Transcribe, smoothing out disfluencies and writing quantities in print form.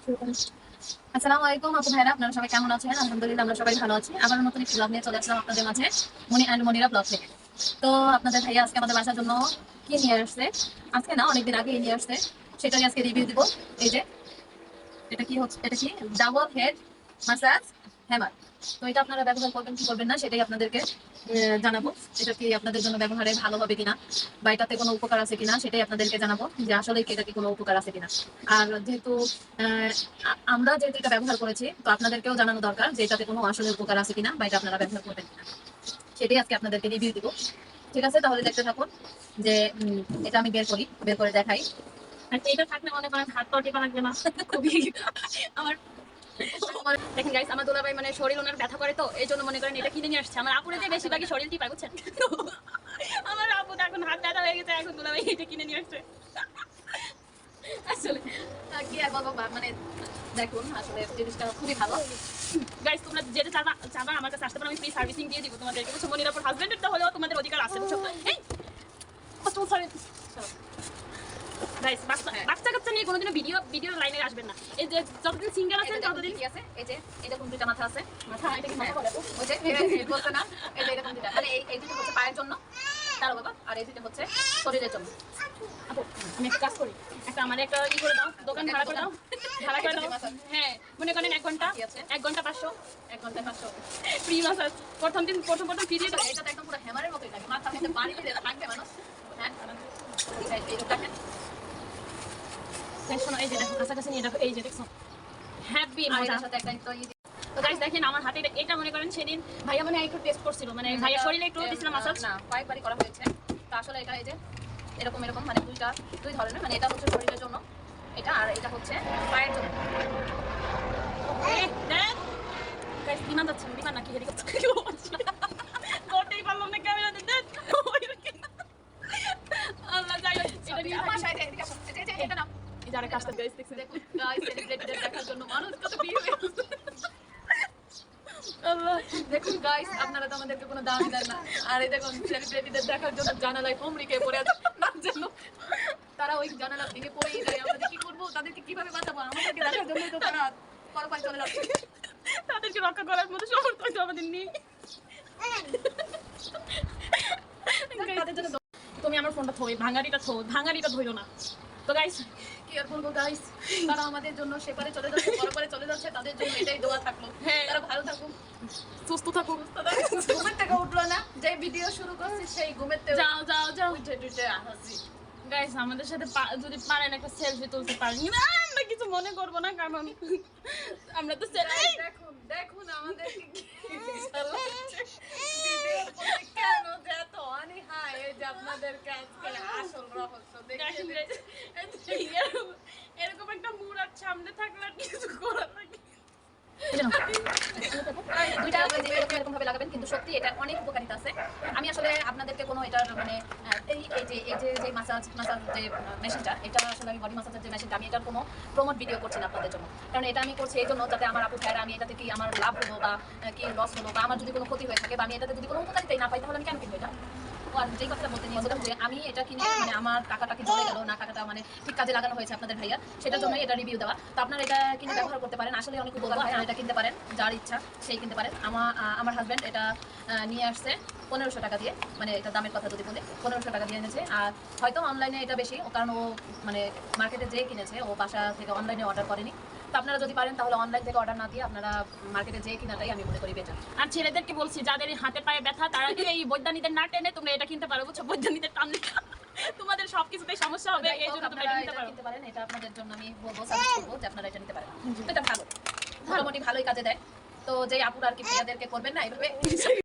আসসালামু আলাইকুম আপু ভাইরা, আপনারা সবাই কেমন আছেন? আলহামদুলিল্লাহ আমরা সবাই ভালো আছি। আবার নতুন একটি ব্লগ নিয়ে চলে আসলাম আপনাদের মাঝে, মনি অ্যান্ড মনিরা ব্লগ থেকে। তো আপনাদের ভাইয়া আজকে আমাদের বাসার জন্য কি নিয়ে আসছে, আজকে না অনেকদিন আগে নিয়ে আসছে, সেটাই আজকে রিভিউ দিব। এই যে এটা কি হচ্ছে, এটা কি ডাবল হেড মাসাজ হ্যামার। তো এটা আপনারা ব্যবহার করবেন কি করবেন না সেটাই আপনাদেরকে জানাবো। এটা কি আপনাদের জন্য ব্যবহারে ভালো হবে কিনা বা এটাতে কোনো উপকার আছে কিনা সেটাই আপনাদেরকে জানাবো, যে আসলে কি এটাতে কোনো উপকার আছে কিনা। আর যেহেতু আমরা যেহেতু এটা ব্যবহার করেছি, তো আপনাদেরকেও জানানো দরকার যে এটাতে কোনো আসলে উপকার আছে কিনা বা এটা আপনারা ব্যবহার করবেন কিনা, সেটাই আজকে আপনাদেরকে রিভিউ দিব। ঠিক আছে, তাহলে দেখতে থাকুন যে এটা আমি বের করে দেখাই। আর এটা থাকলে মনে করেন হাত পাও টেপা লাগবে না, খুবই আমার দেখেন গাইস, আমার দুলাভাই মানে শরীর ওনার ব্যথা করে, তো এই জন্য মনে করেন এটা কিনে নিয়ে আসছে। আমার আপুরে যে বেশিরভাগই শরীর টিপায় বুঝছেন, তো আমার আপু তো এখন হাত ব্যথা হয়ে গেছে, এখন দুলাভাই এটা কিনে নিয়ে আসছে। আসলে কি আর বলবো, মানে দেখুন আসলে জিনিসটা খুবই ভালো। গাইস তোমরা যেটা চাবা চাবা আমার কাছে আসতে পারো, আমি ফ্রি সার্ভিসিং দিয়ে দিব তোমাদেরকে, বুঝছো? মনির আপুর হাজবেন্ডেরটা হলেও তোমাদের অধিকার আছে, বুঝছো? এই সরি গাইস, বাচ্চা কাচ্চা নিয়ে কোনোদিনও ভিডিও লাইনে আসবেন না। এই যে যতদিন সিঙ্গেল আছেন ততদিন কি আছে, এই যে এটা কোন দুইটা মাথা আছে, মাথা এটা কি মাথা বলে তো, ওই যে হেড বলতে না, এই যে এরকম দুইটা, মানে এই দুটো হচ্ছে পায়ের জন্য, তার বাবা, আর এই দুটো হচ্ছে শরীরের জন্য। আপু আমি একটা কাজ করি, আমার একটা ই করে দাও, দোকান ভাড়া করে দাও, ভাড়া করে দাও। হ্যাঁ মনে করেন 1 ঘন্টা, 1 ঘন্টা 500, 1 ঘন্টা 500 ফ্রি মাসাজ। প্রথম ফ্রি দিয়ে দাও। এটা তো একদম পুরো হ্যামারের মতোই লাগে, মাথার মধ্যে পানি দিয়ে থাকবে মানুষ। হ্যাঁ এই দেখেন, শোনো এই যে দেখো কাছাকাছি নিয়ে দেখো, এই যে দেখছো হ্যাপি মজার সাথে একটা তো তো গাইস দেখেন আমার হাতে এটা মনে করেন সেদিন ভাইয়া মানে একটু টেস্ট করছিল, মানে ভাইয়া শরীরে একটু দিছিল মাসাজ, না কয়েকবারই করা হয়েছে। তো আসলে এটা এই যে এরকম মানে দুই ধরনের, মানে এটা হচ্ছে শরীরের জন্য এটা, আর এটা হচ্ছে পায়ের জন্য। গাইস বিমান যাচ্ছে, বিমান নাকি হেলিকপ্টার, করতেই পারলাম না ক্যামেরা দিতে। আল্লাহ যাই আমার সাইডে এটা না যারা কাজটা গাইস দেখছেন, দেখুন গাইস সেলিব্রিটিদের দেখার জন্য মানুষ কত ভিড় হয়ে গেছে। আল্লাহ দেখুন গাইস, আপনারা তো আমাদেরকে কোনো দাম দেন না, আর এই দেখুন সেলিব্রিটিদের দেখার জন্য জানালায় হুমড়ি খেয়ে পড়ে আছে না, যেন তারা ওই জানালা ভেঙে পড়েই যায়। আমরা কি করবো, তাদেরকে কিভাবে বাঁচাবো? আমাদেরকে দেখার জন্য তো তারা পরপায় চলে যাচ্ছে, তাদেরকে রক্ষা করার মতো সামর্থ্য তো আমাদের নেই। তাদের জন্য তুমি আমার ফোনটা ভাঙারিটা ধইরো না। তো গাইস কি আর বলবো গাইস, তারা আমাদের জন্য সেপারে চলে যাচ্ছে, পরপারে চলে যাচ্ছে, তাদের জন্য এটাই দোয়া থাকলো। তারা ভালো থাকুক, সুস্থ থাকুক। ঘুমের থেকে উঠলো না, যে ভিডিও শুরু করছি সেই ঘুমের থেকে যাও উঠে আসি। গাইস আমাদের সাথে যদি পারেন একটা সেলফি তুলতে পারেন, না আমরা কিছু মনে করবো না, কারণ আমরা তো দেখুন আমাদের কেন যে এত অনীহা, এই যে আপনাদেরকে আজকে আসল রহস্য দেখেন, এরকম একটা মুরাদ সামনে থাকলে কিছু করার লাগে। দুইটা এরকম ভাবে লাগাবেন, কিন্তু সত্যি এটা অনেক উপকারিতা আছে। আমি আসলে আপনাদেরকে কোনো এটার মানে এই যে মাসাজ যে মেশিনটা, এটা আসলে আমি বডি মাসাজের যে মেশিনটা, আমি এটার কোনো প্রমোট ভিডিও করছি না আপনাদের জন্য, কারণ এটা আমি করছি এই জন্য যাতে আমার আপু ভাইরা, আমি এটাতে কি আমার লাভ হলো বা কি লস হলো, বা আমার যদি কোনো ক্ষতি হয়ে থাকে, বা আমি এটাতে যদি কোনো উপকারিতাই না পাই, তাহলে আমি কেন কিনবো এটা? আর যেই কথাটা বলতে নিয়েছিলাম যে আমি এটা কিনে মানে আমার টাকাটা কি চলে গেল না, টাকাটা মানে ঠিক কাজে লাগানো হয়েছে আপনাদের ভাইয়া, সেটার জন্যই এটা রিভিউ দেওয়া। তো আপনারা এটা কিনে ব্যবহার করতে পারেন, আসলে অনেক উপকার হয়, এটা কিনতে পারেন, যার ইচ্ছা সেই কিনতে পারেন। আমার হাজব্যান্ড এটা নিয়ে আসছে 1500 টাকা দিয়ে, মানে এটা দামের কথা যদি বলি 1500 টাকা দিয়ে এনেছে। আর হয়তো অনলাইনে এটা বেশি, কারণ ও মানে মার্কেটে যে কিনেছে, ও বাসা থেকে অনলাইনে অর্ডার করেনি। তো আপনারা যদি পারেন তাহলে অনলাইন থেকে অর্ডার না দিয়ে আপনারা মার্কেটে যে কিনাটাই আমি মনে করি বেটার। আর ছেলেদেরকে বলছি যাদের হাতে পায়ে ব্যথা, তারা এই বৈজ্ঞানিকদের না টেনে তোমরা এটা কিনতে পারো, বুঝছো? বৈজ্ঞানিকদের টানলে তোমাদের সবকিছুতেই সমস্যা হবে, এই জন্য তোমরা এটা কিনতে পারেন। এটা আপনাদের জন্য আমি বলবো, সাজেস্ট করবো যে আপনারা এটা নিতে পারেন। এটা ভালো, মোটামুটি ভালোই কাজে দেয়। তো যে আপুরা আর কি ভাইয়াদেরকে করবেন না এইভাবে